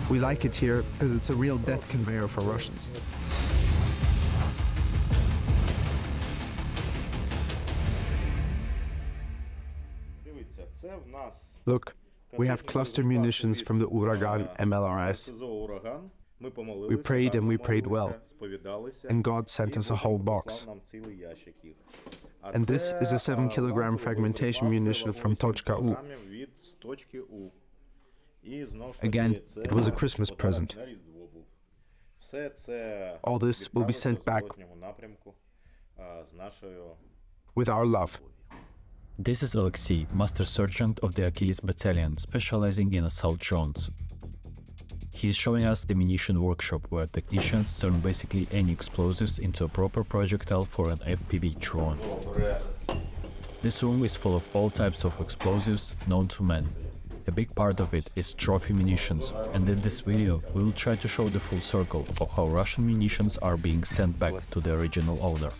We like it here because it's a real death conveyor for Russians. Look, we have cluster munitions from the Uragan MLRS. We prayed and we prayed well, and God sent us a whole box. And this is a 7-kilogram fragmentation munition from Tochka U. Again, it was a Christmas present. All this will be sent back with our love. This is Alexei, Master Sergeant of the Achilles Battalion, specializing in assault drones. He is showing us the munition workshop, where technicians turn basically any explosives into a proper projectile for an FPV drone. This room is full of all types of explosives known to man. A big part of it is trophy munitions, and in this video we will try to show the full circle of how Russian munitions are being sent back to the original owner.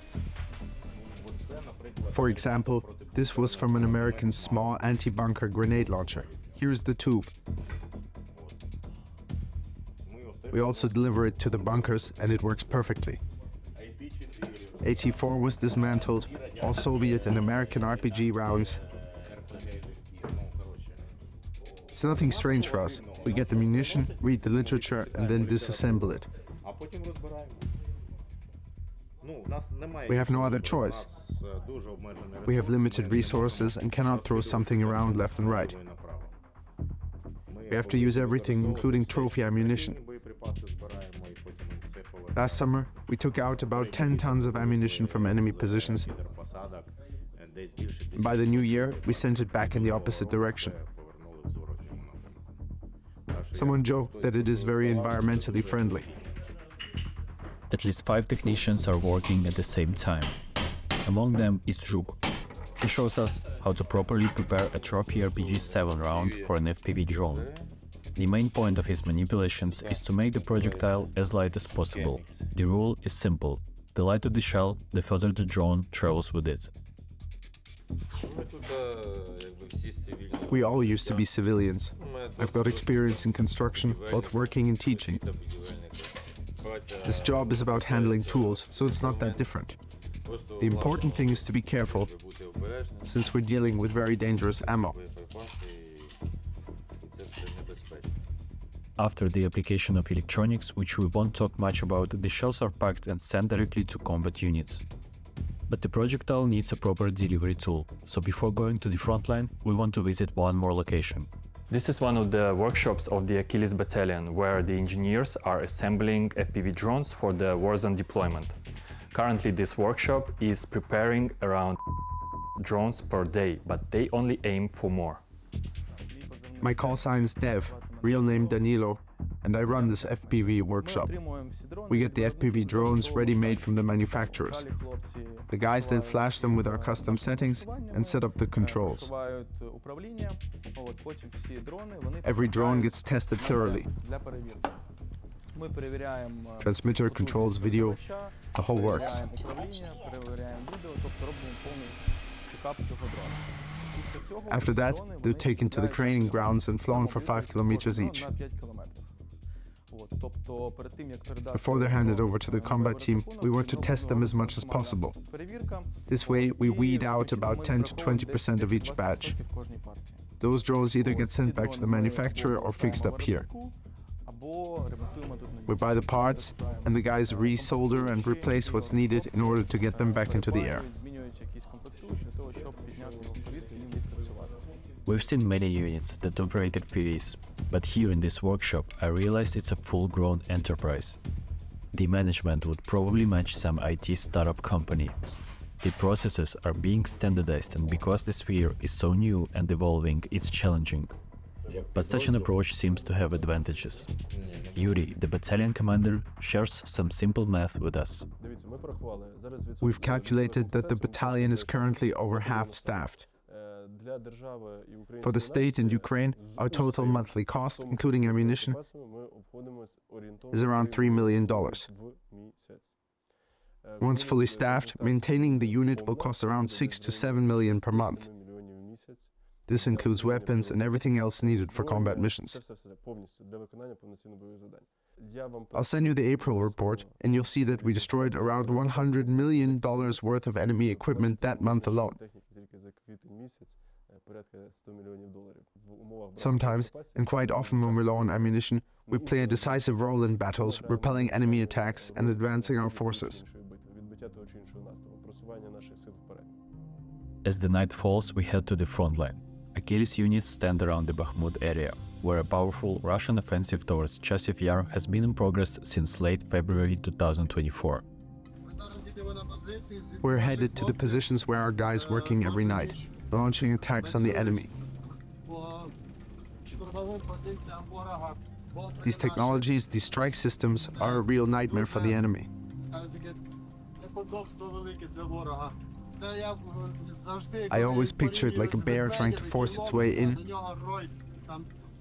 For example, this was from an American small anti-bunker grenade launcher. Here's the tube. We also deliver it to the bunkers and it works perfectly. AT-4 was dismantled, all Soviet and American RPG rounds. It's nothing strange for us. We get the munition, read the literature and then disassemble it. We have no other choice. We have limited resources and cannot throw something around left and right. We have to use everything, including trophy ammunition. Last summer, we took out about 10 tons of ammunition from enemy positions. By the new year, we sent it back in the opposite direction. Someone joked that it is very environmentally friendly. At least 5 technicians are working at the same time. Among them is Zhuk. He shows us how to properly prepare a trophy RPG-7 round for an FPV drone. The main point of his manipulations is to make the projectile as light as possible. The rule is simple: the lighter the shell, the further the drone travels with it. We all used to be civilians. I've got experience in construction, both working and teaching. This job is about handling tools, so it's not that different. The important thing is to be careful, since we're dealing with very dangerous ammo. After the application of electronics, which we won't talk much about, the shells are packed and sent directly to combat units. But the projectile needs a proper delivery tool, so before going to the front line, we want to visit one more location. This is one of the workshops of the Achilles Battalion, where the engineers are assembling FPV drones for the warzone deployment. Currently, this workshop is preparing around drones per day, but they only aim for more. My call sign's Dev, real name Danilo, and I run this FPV workshop. We get the FPV drones ready-made from the manufacturers. The guys then flash them with our custom settings and set up the controls. Every drone gets tested thoroughly. Transmitter controls video, the whole works. After that, they're taken to the training grounds and flown for 5 kilometers each. Before they're handed over to the combat team, we want to test them as much as possible. This way, we weed out about 10 to 20% of each batch. Those drones either get sent back to the manufacturer or fixed up here. We buy the parts, and the guys resolder and replace what's needed in order to get them back into the air. We've seen many units that operate FPVs, but here in this workshop I realized it's a full-grown enterprise. The management would probably match some IT startup company. The processes are being standardized, and because the sphere is so new and evolving, it's challenging. But such an approach seems to have advantages. Yuri, the battalion commander, shares some simple math with us. We've calculated that the battalion is currently over half-staffed. For the state and Ukraine, our total monthly cost, including ammunition, is around $3 million. Once fully staffed, maintaining the unit will cost around 6 to 7 million per month. This includes weapons and everything else needed for combat missions. I'll send you the April report, and you'll see that we destroyed around $100 million worth of enemy equipment that month alone. Sometimes, and quite often when we're low on ammunition, we play a decisive role in battles, repelling enemy attacks and advancing our forces. As the night falls, we head to the front line. Achilles units stand around the Bakhmut area, where a powerful Russian offensive towards Chasiv Yar has been in progress since late February 2024. We're headed to the positions where our guys working every night, launching attacks on the enemy. These technologies, these strike systems, are a real nightmare for the enemy. I always picture it like a bear trying to force its way in,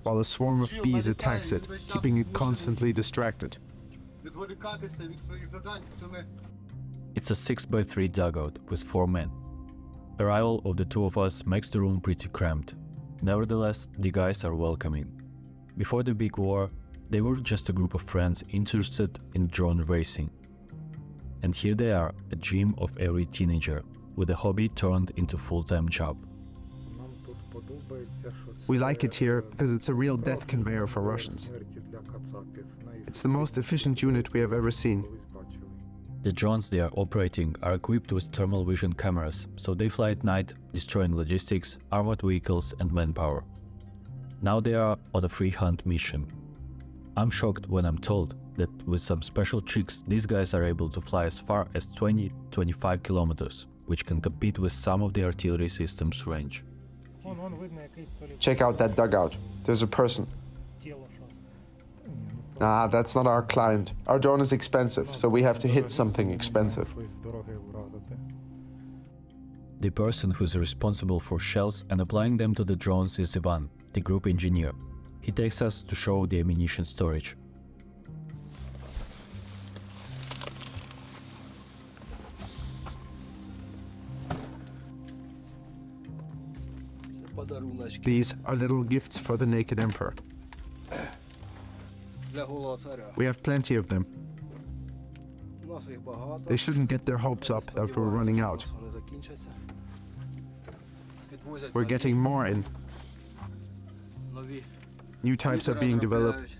while a swarm of bees attacks it, keeping it constantly distracted. It's a 6x3 dugout with 4 men. Arrival of the 2 of us makes the room pretty cramped. Nevertheless, the guys are welcoming. Before the big war, they were just a group of friends interested in drone racing. And here they are, a dream of every teenager, with a hobby turned into full-time job. We like it here because it's a real death conveyor for Russians. It's the most efficient unit we have ever seen. The drones they are operating are equipped with thermal vision cameras, so they fly at night, destroying logistics, armored vehicles and manpower. Now they are on a free hunt mission. I'm shocked when I'm told that with some special tricks these guys are able to fly as far as 20-25 kilometers, which can compete with some of the artillery systems' range. Check out that dugout. There's a person. Nah, that's not our client. Our drone is expensive, so we have to hit something expensive. The person who's responsible for shells and applying them to the drones is Ivan, the group engineer. He takes us to show the ammunition storage. These are little gifts for the naked emperor. We have plenty of them. They shouldn't get their hopes up that we're running out. We're getting more in. New types are being developed.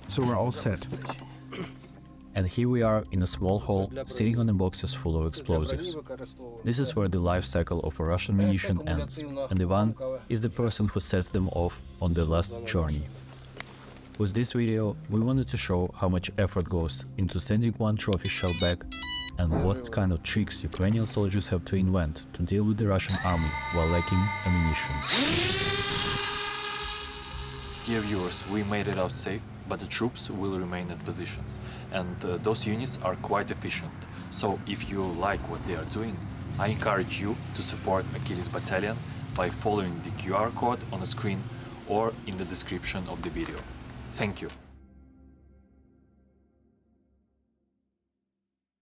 So we're all set. And here we are in a small hall, sitting on the boxes full of explosives. This is where the life cycle of a Russian munition ends, and Ivan is the person who sets them off on their last journey. With this video, we wanted to show how much effort goes into sending one trophy shell back, and what kind of tricks Ukrainian soldiers have to invent to deal with the Russian army while lacking ammunition. Dear viewers, we made it out safe, but the troops will remain at positions, and those units are quite efficient. So if you like what they are doing, I encourage you to support Achilles Battalion by following the QR code on the screen or in the description of the video. Thank you.